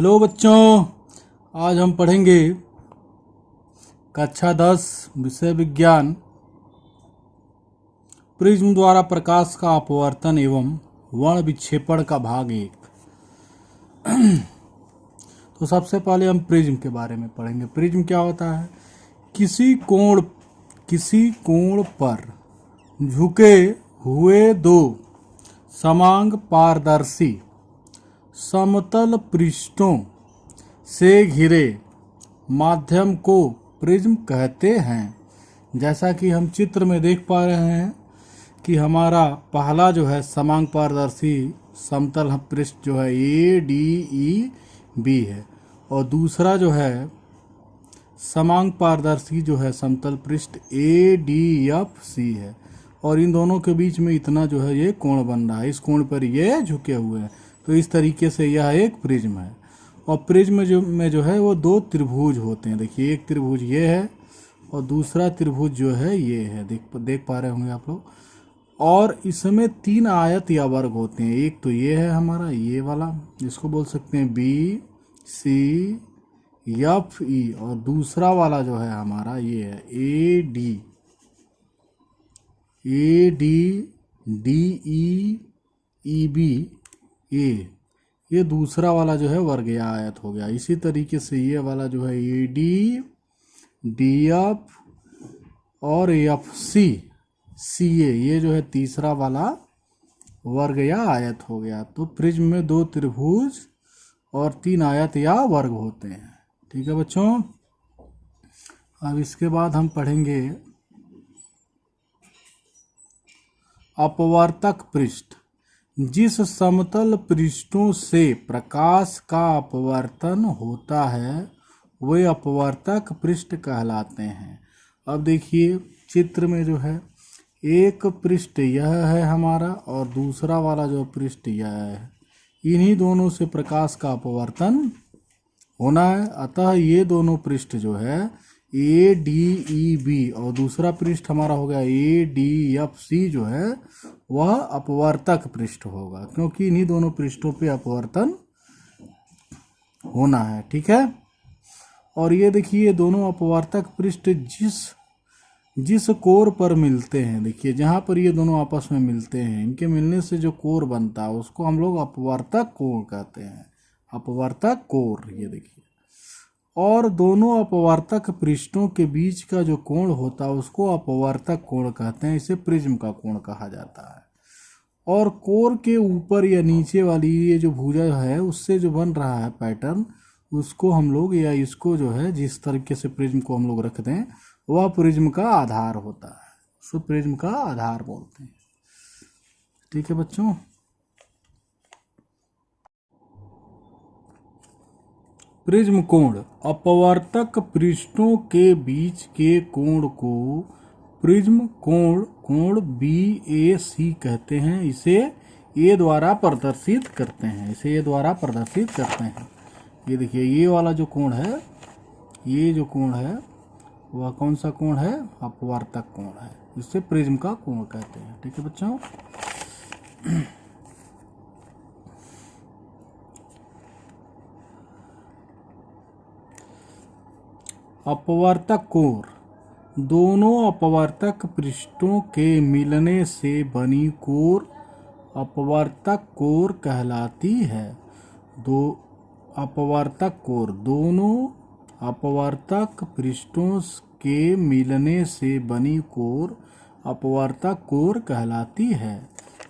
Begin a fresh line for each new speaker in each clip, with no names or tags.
Hello बच्चों, आज हम पढ़ेंगे कक्षा 10 विषय विज्ञान प्रिज्म द्वारा प्रकाश का अपवर्तन एवं वर्ण विक्षेपण का भाग 1। तो सबसे पहले हम प्रिज्म के बारे में पढ़ेंगे। प्रिज्म क्या होता है? किसी कोण पर झुके हुए दो समांग पारदर्शी समतल पृष्ठों से घिरे माध्यम को प्रिज्म कहते हैं। जैसा कि हम चित्र में देख पा रहे हैं कि हमारा पहला जो है समांग पारदर्शी समतल पृष्ठ जो है ADEB है, और दूसरा जो है समांग पारदर्शी जो है समतल पृष्ठ ADFC है, और इन दोनों के बीच में इतना जो है ये कोण बन रहा है। इस कोण पर ये झुके हुए हैं, तो इस तरीके से यह एक प्रिज्म है। और प्रिज्म में जो है वो दो त्रिभुज होते हैं। देखिए, एक त्रिभुज ये है और दूसरा त्रिभुज जो है ये है। देख पा रहे होंगे आप लोग। और इसमें 3 आयत या वर्ग होते हैं। एक तो ये है हमारा ये वाला, जिसको बोल सकते हैं BCFE, और दूसरा वाला जो है हमारा ये है ADDEEB। ये दूसरा वाला जो है वर्ग या आयत हो गया। इसी तरीके से ये वाला जो है ADDF और FCCA, ये जो है तीसरा वाला वर्ग या आयत हो गया। तो प्रिज्म में 2 त्रिभुज और 3 आयत या वर्ग होते हैं। ठीक है बच्चों। अब इसके बाद हम पढ़ेंगे अपवर्तक पृष्ठ। जिस समतल पृष्ठों से प्रकाश का अपवर्तन होता है वे अपवर्तक पृष्ठ कहलाते हैं। अब देखिए चित्र में जो है एक पृष्ठ यह है हमारा और दूसरा वाला जो पृष्ठ यह है। इन्हीं दोनों से प्रकाश का अपवर्तन होना है। अतः ये दोनों पृष्ठ जो है ADEB और दूसरा पृष्ठ हमारा हो गया ADFC जो है वह अपवर्तक पृष्ठ होगा, क्योंकि इन्हीं दोनों पृष्ठों पे अपवर्तन होना है। ठीक है। और ये देखिए दोनों अपवर्तक पृष्ठ जिस कोर पर मिलते हैं, देखिए जहाँ पर ये दोनों आपस में मिलते हैं, इनके मिलने से जो कोर बनता है उसको हम लोग अपवर्तक कोण कहते हैं। अपवर्तक कोर, ये देखिए। और दोनों अपवर्तक पृष्ठों के बीच का जो कोण होता है उसको अपवर्तक कोण कहते हैं। इसे प्रिज्म का कोण कहा जाता है। और कोर के ऊपर या नीचे वाली ये जो भुजा है उससे जो बन रहा है पैटर्न, उसको हम लोग या इसको जो है जिस तरीके से प्रिज्म को हम लोग रखते हैं वह प्रिज्म का आधार होता है। उसको प्रिज्म का आधार बोलते हैं। ठीक है बच्चों। प्रिज्म कोण। अपवर्तक पृष्ठों के बीच के कोण को प्रिज्म कोण BAC कहते हैं। इसे A द्वारा प्रदर्शित करते हैं। ये देखिए ये वाला जो कोण है, ये जो कोण है वह कौन सा कोण है? अपवर्तक कोण है। इसे प्रिज्म का कोण कहते हैं। ठीक है बच्चों। अपवर्तक कोर। दोनों अपवर्तक पृष्ठों के मिलने से बनी कोर अपवर्तक कोर कहलाती है। दोनों अपवर्तक पृष्ठों के मिलने से बनी कोर अपवर्तक कोर कहलाती है।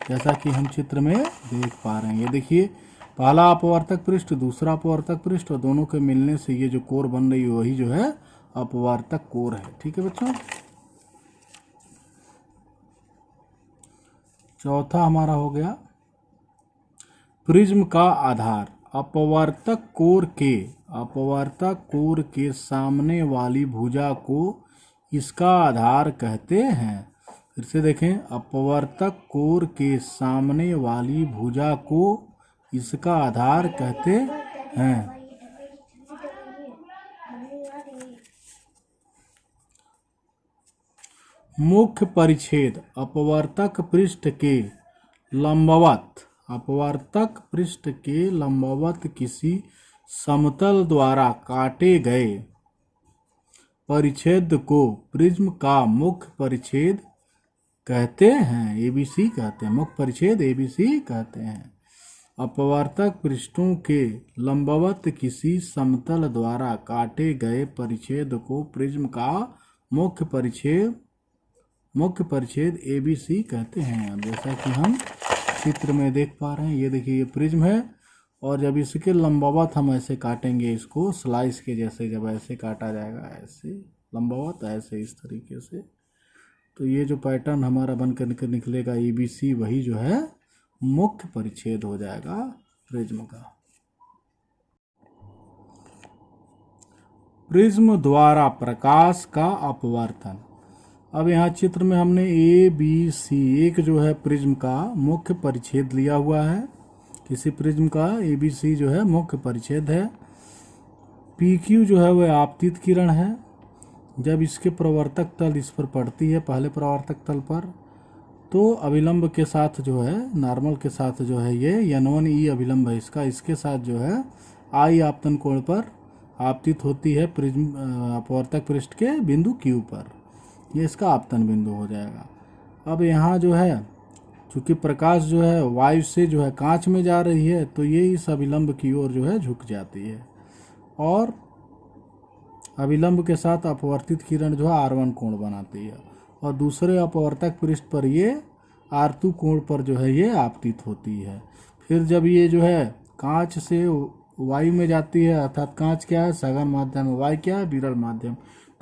जैसा कि हम चित्र में देख पा रहे हैं। ये देखिए पहला अपवर्तक पृष्ठ, दूसरा अपवर्तक पृष्ठ, और दोनों के मिलने से ये जो कोर बन रही है वही जो है अपवर्तक कोर है। ठीक है बच्चों। चौथा हमारा हो गया प्रिज्म का आधार। अपवर्तक कोर के सामने वाली भुजा को इसका आधार कहते हैं। फिर से देखें, अपवर्तक कोर के सामने वाली भुजा को इसका आधार कहते हैं। मुख्य परिच्छेद। अपवर्तक पृष्ठ के लंबवत किसी समतल द्वारा काटे गए परिच्छेद को प्रिज्म का मुख्य परिच्छेद कहते हैं, एबीसी कहते हैं, मुख्य परिच्छेद एबीसी कहते हैं। अपवर्तक पृष्ठों के लंबवत किसी समतल द्वारा काटे गए परिच्छेद को प्रिज्म का मुख्य परिच्छेद एबीसी कहते हैं। जैसा कि हम चित्र में देख पा रहे हैं, ये देखिए ये प्रिज्म है, और जब इसके लंबवत हम ऐसे काटेंगे इसको स्लाइस के जैसे, जब ऐसे काटा जाएगा ऐसे लंबवत ऐसे इस तरीके से, तो ये जो पैटर्न हमारा बनकर निकलेगा एबीसी, वही जो है मुख्य परिच्छेद हो जाएगा प्रिज्म का। प्रिज्म द्वारा प्रकाश का अपवर्तन। अब यहाँ चित्र में हमने ए बी सी, एक जो है प्रिज्म का मुख्य परिच्छेद लिया हुआ है, किसी प्रिज्म का एबीसी जो है मुख्य परिच्छेद है। पी क्यू जो है वह आपतित किरण है। जब इसके प्रवर्तक तल इस पर पड़ती है, पहले प्रवर्तक तल पर, तो अभिलंब के साथ जो है, नॉर्मल के साथ जो है ये n1e अभिलंब है इसका, इसके साथ जो है आई आपतन कोण पर आपतित होती है प्रिज्म अपवर्तक पृष्ठ के बिंदु Q पर, ये इसका आपतन बिंदु हो जाएगा। अब यहाँ जो है चूँकि प्रकाश जो है वायु से जो है कांच में जा रही है, तो ये इस अभिलंब की ओर जो है झुक जाती है, और अभिलंब के साथ अपवर्तित किरण जो है R1 कोण बनाती है, और दूसरे अपवर्तक पृष्ठ पर ये R2 कोण पर जो है ये आपतित होती है। फिर जब ये जो है कांच से वायु में जाती है, अर्थात कांच क्या है सघन माध्यम, वायु क्या है विरल माध्यम,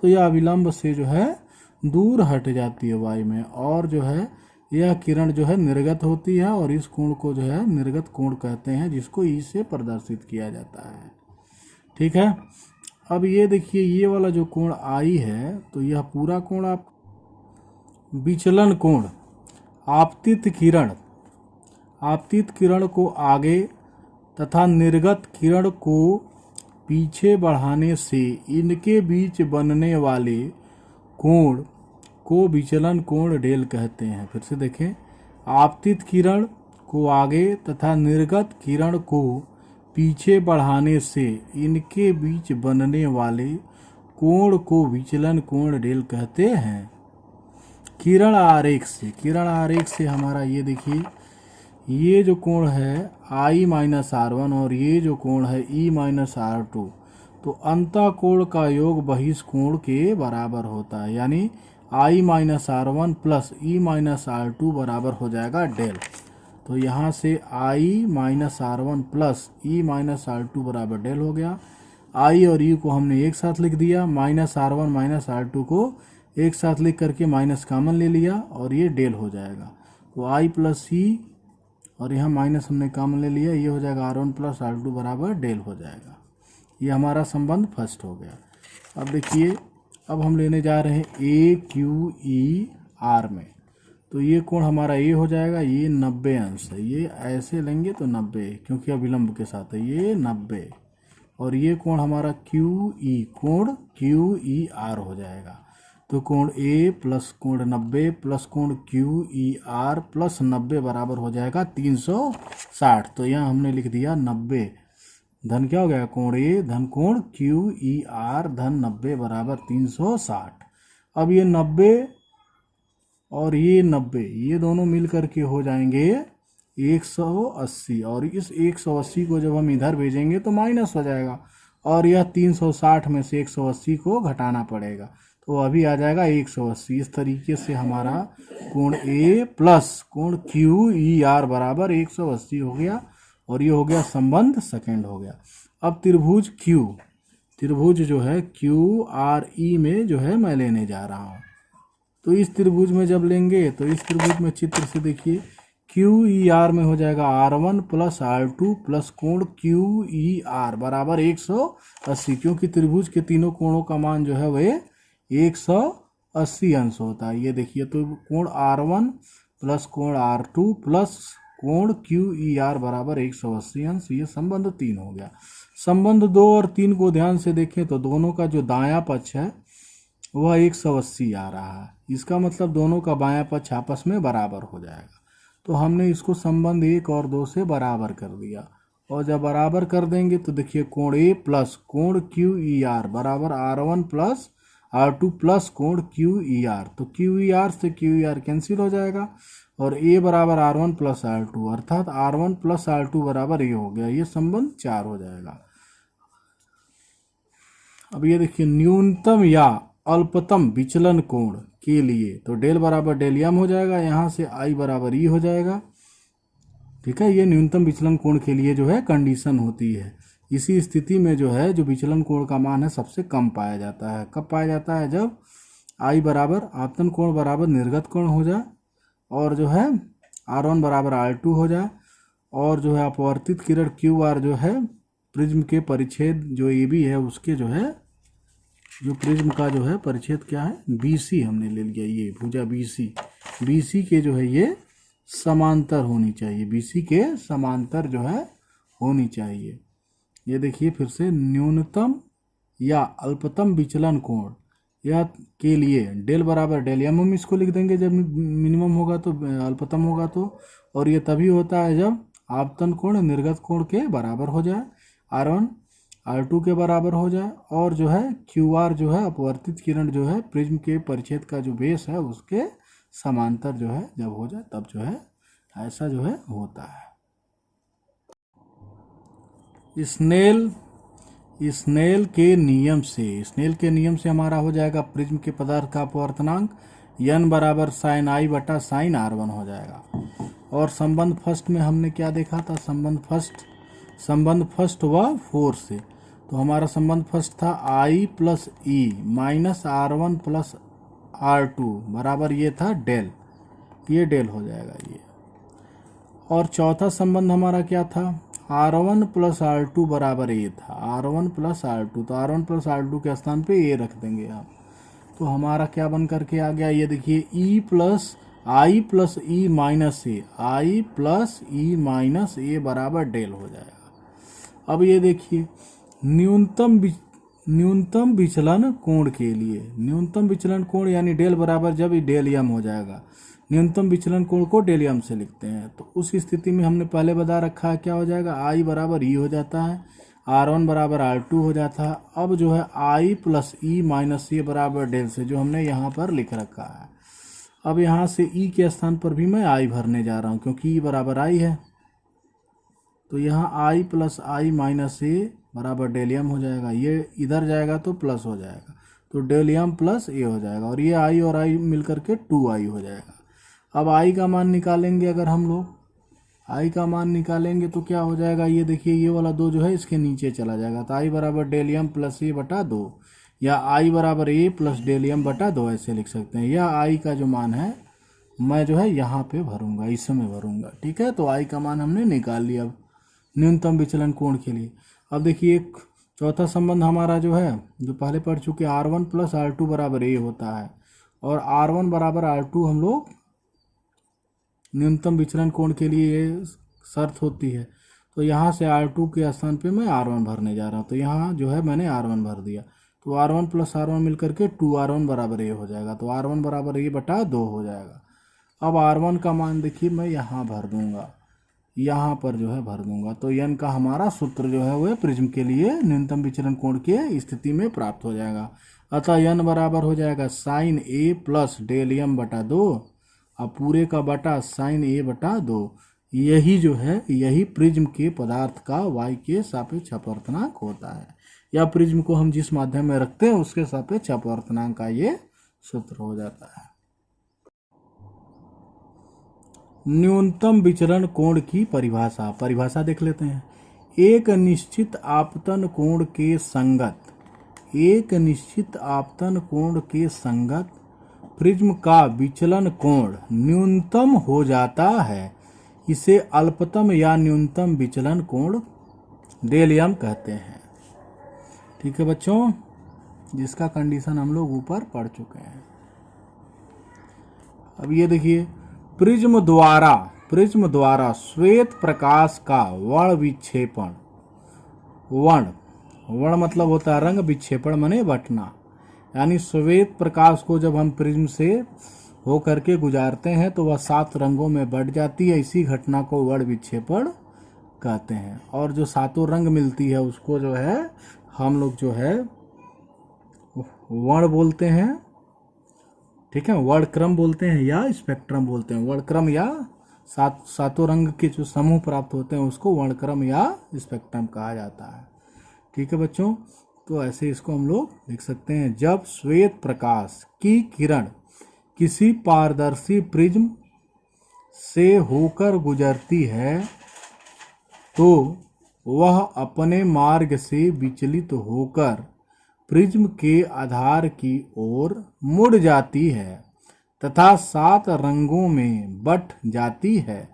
तो यह अभिलंब से जो है दूर हट जाती है वायु में, और जो है यह किरण जो है निर्गत होती है, और इस कोण को जो है निर्गत कोण कहते हैं, जिसको ई से प्रदर्शित किया जाता है। ठीक है। अब ये देखिए ये वाला जो कोण आई है, तो यह पूरा कोण आप विचलन कोण, आपतित किरण को आगे तथा निर्गत किरण को पीछे बढ़ाने से इनके बीच बनने वाले कोण को विचलन कोण डेल कहते हैं। फिर से देखें, आपतित किरण को आगे तथा निर्गत किरण को पीछे बढ़ाने से इनके बीच बनने वाले कोण को विचलन कोण डेल कहते हैं। किरण आरेख से हमारा ये देखिए ये जो कोण है I-R1 और ये जो कोण है E-R2, तो अंतः कोण का योग बहिष्कोण के बराबर होता है, यानी I-R1 प्लस E-R2 बराबर हो जाएगा डेल। तो यहाँ से I-R1 प्लस E-R2 बराबर डेल हो गया। I और E को हमने एक साथ लिख दिया, -R1 -R2 को एक साथ लिख करके माइनस कॉमन ले लिया, और ये डेल हो जाएगा। तो I प्लस E और यहाँ माइनस हमने कॉमन ले लिया, ये हो जाएगा R1 प्लस R2 बराबर डेल हो जाएगा। ये हमारा संबंध फर्स्ट हो गया। अब देखिए, अब हम लेने जा रहे हैं AQER में, तो ये कोण हमारा ये हो जाएगा, ये 90 अंश है, ये ऐसे लेंगे तो 90, क्योंकि अभिलंब के साथ है, ये 90, और ये कोण हमारा कोण QER हो जाएगा। तो कोण A प्लस कोण 90 प्लस कोण QER प्लस 90 बराबर हो जाएगा 360। तो यहाँ हमने लिख दिया 90 धन क्या हो गया, कोण A धन कोण QER धन 90 बराबर 360। अब ये 90 और ये 90, ये दोनों मिल करके हो जाएंगे 180, और इस 180 को जब हम इधर भेजेंगे तो माइनस हो जाएगा, और यह 360 में से 180 को घटाना पड़ेगा, तो अभी आ जाएगा 180। इस तरीके से हमारा कोण A प्लस कोण QER बराबर 180 हो गया, और ये हो गया संबंध सेकंड हो गया। अब त्रिभुज जो है QRE में जो है मैं लेने जा रहा हूँ, तो इस त्रिभुज में जब लेंगे तो इस त्रिभुज में चित्र से देखिए QER में हो जाएगा R1 प्लस R2 प्लस कोण QER बराबर 180, क्योंकि त्रिभुज के तीनों कोणों का मान जो है वह 180 अंश होता है। ये देखिए, तो कोण R1 प्लस कोण R2 प्लस कोण QER बराबर 180 अंश, ये संबंध 3 हो गया। संबंध 2 और 3 को ध्यान से देखें तो दोनों का जो दायां पक्ष है वह 180 आ रहा है, इसका मतलब दोनों का बायां पक्ष आपस में बराबर हो जाएगा। तो हमने इसको संबंध 1 और 2 से बराबर कर दिया, और जब बराबर कर देंगे तो देखिए कोण ए प्लस कोण क्यू ई आर बराबर R1 प्लस R2 प्लस कोण क्यू ई आर। तो क्यू ई आर से क्यू ई आर कैंसिल हो जाएगा और ए बराबर R1 प्लस R2 अर्थात R1 प्लस R2 बराबर ए हो गया। ये संबंध 4 हो जाएगा। अब ये देखिए न्यूनतम या अल्पतम विचलन कोण के लिए तो डेल बराबर डेल एम हो जाएगा, यहाँ से आई बराबर ई हो जाएगा। ठीक है, ये न्यूनतम विचलन कोण के लिए जो है कंडीशन होती है। इसी स्थिति में जो है जो विचलन कोण का मान है सबसे कम पाया जाता है। कब पाया जाता है? जब आई बराबर आपतन कोण बराबर निर्गत कोण हो जाए और जो है R1 बराबर R2 हो जाए और जो है अपवर्तित किरण QR जो है प्रिज्म के परिच्छेद जो AB है उसके जो है जो प्रिज्म का जो है परिच्छेद क्या है BC हमने ले लिया, ये भुजा BC के जो है ये समांतर होनी चाहिए, BC के समांतर जो है होनी चाहिए। ये देखिए फिर से न्यूनतम या अल्पतम विचलन कोण या के लिए डेल बराबर डेल एम हम इसको लिख देंगे जब मिनिमम होगा तो अल्पतम होगा तो, और ये तभी होता है जब आपतन कोण निर्गत कोण के बराबर हो जाए, R1 R2 के बराबर हो जाए और जो है QR जो है अपवर्तित किरण जो है प्रिज्म के परिच्छेद का जो बेस है उसके समांतर जो है जब हो जाए तब जो है ऐसा जो है होता है। स्नेल के नियम से हमारा हो जाएगा प्रिज्म के पदार्थ का अपवर्तनांक n बराबर साइन आई बटा साइन R1 हो जाएगा। और संबंध फर्स्ट में हमने क्या देखा था? संबंध फर्स्ट हुआ 4 से, तो हमारा संबंध फर्स्ट था I plus E minus R1 plus R2 बराबर ये था डेल, ये डेल हो जाएगा ये। और चौथा संबंध हमारा क्या था? R1 प्लस R2 बराबर ए था, R1 प्लस R2, तो R1 प्लस R2 के स्थान पे ए रख देंगे आप, तो हमारा क्या बन करके आ गया? ये देखिए ई प्लस आई प्लस ई माइनस ए, आई प्लस ई माइनस ए बराबर डेल हो जाएगा। अब ये देखिए न्यूनतम विचलन कोण के लिए न्यूनतम विचलन कोण यानी डेल बराबर जब डेल एम हो जाएगा, न्यूनतम विचलन कोण को डेल एम से लिखते हैं। तो उस स्थिति में हमने पहले बता रखा है क्या हो जाएगा? आई बराबर ई हो जाता है, R1 बराबर R2 हो जाता है। अब जो है आई प्लस ई माइनस ए बराबर डेल से जो हमने यहाँ पर लिख रखा है, अब यहाँ से ई के स्थान पर भी मैं आई भरने जा रहा हूँ क्योंकि ई बराबर आई है, तो यहाँ आई प्लस आई माइनस ए बराबर डेल एम हो जाएगा। ये इधर जाएगा तो प्लस हो जाएगा, तो डेल एम प्लस ए हो जाएगा और ये आई और आई मिलकर के 2i हो जाएगा। अब आई का मान निकालेंगे, अगर हम लोग आई का मान निकालेंगे तो क्या हो जाएगा? ये देखिए ये वाला 2 जो है इसके नीचे चला जाएगा, तो आई बराबर डेल एम प्लस ए बटा 2 या आई बराबर ए प्लस डेल एम बटा 2 ऐसे लिख सकते हैं। यह आई का जो मान है मैं जो है यहाँ पे भरूंगा, इसमें भरूंगा। ठीक है, तो आई का मान हमने निकाल लिया अब न्यूनतम विचलन कोण के लिए। अब देखिए एक चौथा संबंध हमारा जो है जो पहले पढ़ चुके R1 प्लस R2 बराबर ए होता है और R1 बराबर R2 हम लोग न्यूनतम विचलन कोण के लिए ये शर्त होती है। तो यहाँ से R2 के स्थान पे मैं R1 भरने जा रहा हूँ, तो यहाँ जो है मैंने R1 भर दिया, तो R1 प्लस R1 मिलकर के 2R1 बराबर ए हो जाएगा, तो R1 बराबर ए बटा 2 हो जाएगा। अब R1 का मान देखिए मैं यहाँ भर दूंगा, यहाँ पर जो है भर दूंगा, तो n का हमारा सूत्र जो है वह प्रिज्म के लिए न्यूनतम विचलन कोण के स्थिति में प्राप्त हो जाएगा। अतः n बराबर हो जाएगा साइन ए प्लस डेल एम बटा 2 अब पूरे का बटा साइन ए बटा 2। यही जो है यही प्रिज्म के पदार्थ का y के सापेक्ष अपवर्तनांक होता है, या प्रिज्म को हम जिस माध्यम में रखते हैं उसके सापेक्ष अपवर्तनांक का ये सूत्र हो जाता है। न्यूनतम विचलन कोण की परिभाषा देख लेते हैं। एक निश्चित आपतन कोण के संगत प्रिज्म का विचलन कोण न्यूनतम हो जाता है, इसे अल्पतम या न्यूनतम विचलन कोण डेल एम कहते हैं। ठीक है बच्चों, जिसका कंडीशन हम लोग ऊपर पढ़ चुके हैं। अब ये देखिए प्रिज्म द्वारा श्वेत प्रकाश का वर्ण विक्षेपण, वर्ण मतलब होता है रंग, विक्षेपण माने बटना, यानी श्वेत प्रकाश को जब हम प्रिज्म से हो करके गुजारते हैं तो वह 7 रंगों में बट जाती है। इसी घटना को वर्ण विक्षेपण कहते हैं। और जो सातों रंग मिलती है उसको जो है हम लोग जो है वर्ण बोलते हैं, ठीक है, वर्णक्रम बोलते हैं या स्पेक्ट्रम बोलते हैं। वर्णक्रम या सातों रंग के जो समूह प्राप्त होते हैं उसको वर्णक्रम या स्पेक्ट्रम कहा जाता है। ठीक है बच्चों, तो ऐसे इसको हम लोग लिख सकते हैं। जब श्वेत प्रकाश की किरण किसी पारदर्शी प्रिज्म से होकर गुजरती है तो वह अपने मार्ग से विचलित होकर प्रिज्म के आधार की ओर मुड़ जाती है तथा 7 रंगों में बट जाती है।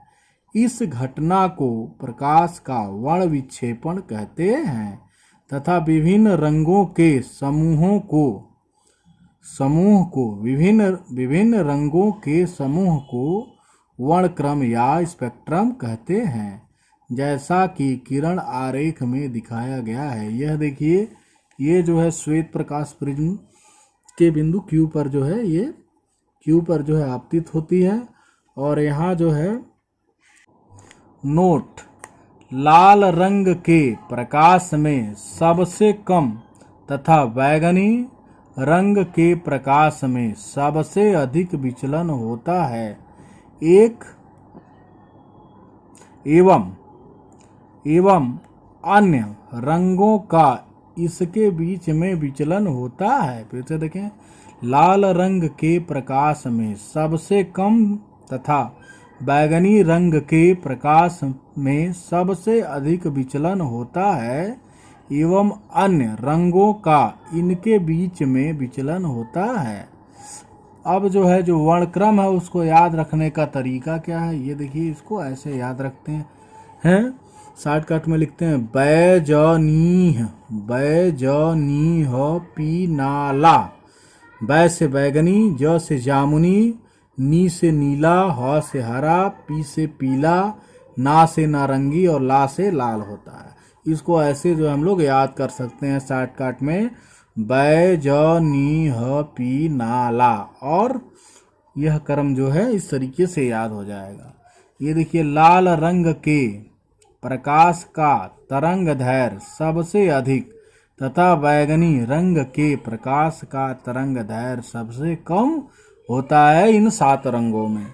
इस घटना को प्रकाश का वर्ण विक्षेपण कहते हैं तथा विभिन्न रंगों के समूह को विभिन्न रंगों के समूह को वर्णक्रम या स्पेक्ट्रम कहते हैं, जैसा कि किरण आरेख में दिखाया गया है। यह देखिए, ये जो है श्वेत प्रकाश प्रिज्म के बिंदु Q पर जो है, ये Q पर जो है आपतित होती है। और यहाँ जो है नोट, लाल रंग के प्रकाश में सबसे कम तथा बैगनी रंग के प्रकाश में सबसे अधिक विचलन होता है। एवं अन्य रंगों का इसके बीच में विचलन होता है। फिर से देखें, लाल रंग के प्रकाश में सबसे कम तथा बैगनी रंग के प्रकाश में सबसे अधिक विचलन होता है एवं अन्य रंगों का इनके बीच में विचलन होता है। अब जो है जो वर्णक्रम है उसको याद रखने का तरीका क्या है, ये देखिए, इसको ऐसे याद रखते हैं, शॉर्टकट में लिखते हैं बैजनीह पीनाला। बै से बैगनी, ज से जामुनी, नी से नीला, ह से हरा, पी से पीला, ना से नारंगी और ला से लाल होता है। इसको ऐसे जो हम लोग याद कर सकते हैं शॉर्टकट में, बैजनीह पीनाला, और यह क्रम जो है इस तरीके से याद हो जाएगा। ये देखिए, लाल रंग के प्रकाश का तरंग दैर्घ्य सबसे अधिक तथा बैगनी रंग के प्रकाश का तरंग दैर्घ्य सबसे कम होता है इन 7 रंगों में।